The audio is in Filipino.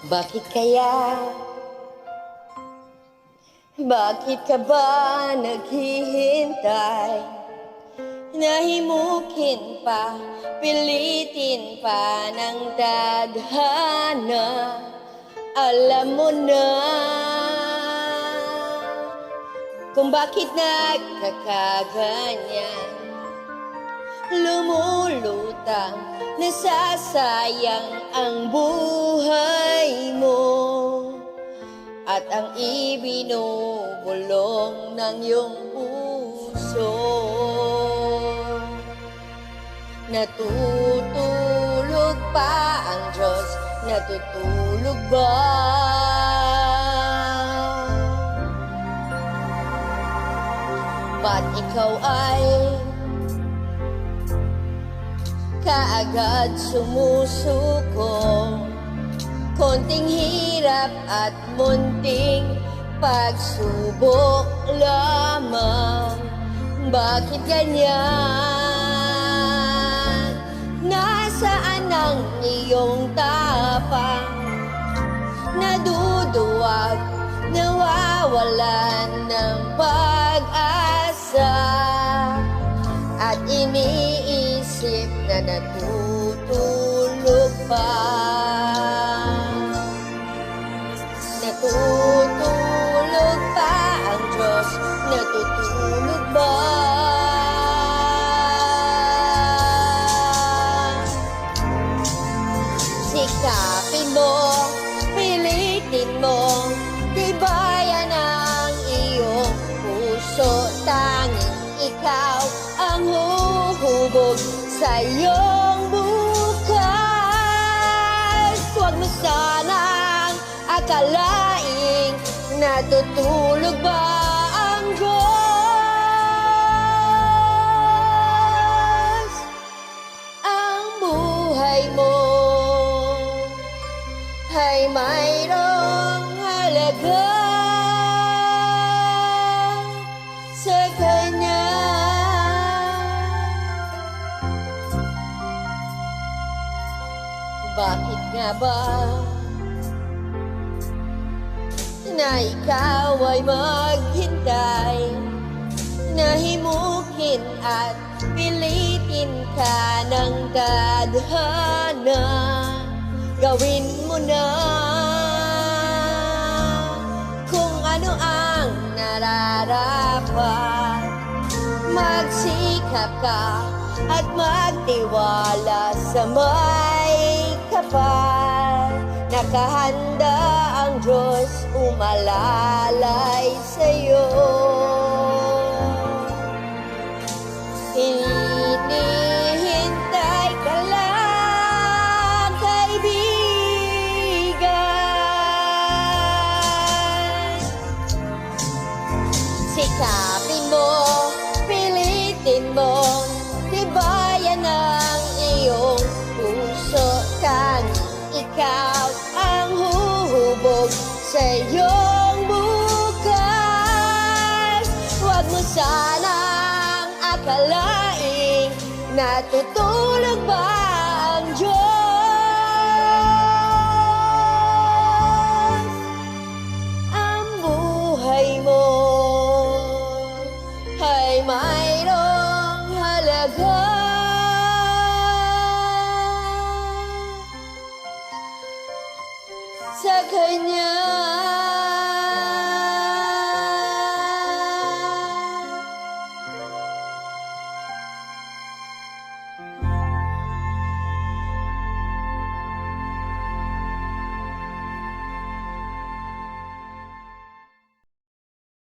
Bakit kaya? Bakit ka ba naghihintay? Nahimukin pa, pilitin pa ng tadhana. Alam mo na kung bakit nagkakaganyan. Lumulutang, nasasayang ang buhay mo at ang ibinubulong ng iyong puso. Natutulog pa ang Diyos, natutulog ba? Ba't ikaw ay kaagad sumusuko? Konting hirap at munting pagsubok lamang. Bakit ganyan? Nasaan ang iyong tapang? Naduduwag, nawawalan ng pag-asa, at iniisip na natutulog pa. Natutulog pa ang Diyos, natutulog ba? Sikapin mo, pilitin mo, tibayan ang iyong puso. Tanging ikaw ang huhubog sa iyong bukas. Huwag mo sanang akalaing natutulog ba ang Diyos. Ang buhay mo ay mayroong halaga sa Kanya. Bakit nga ba na ikaw ay maghintay? Nahimukin at pilitin ka ng tadhana. Gawin mo na kung ano ang nararapat. Magsikap ka at magtiwala sa may kapal. Nakahanda ang Diyos umalalay sa'yo. Hinihintay ka lang, kaibigan. Sikapin mo, pilitin mo, tibayan ang iyong puso. Tanging ikaw ang huhubog sa iyong bukas. Huwag mo sanang akalaing natutulog ba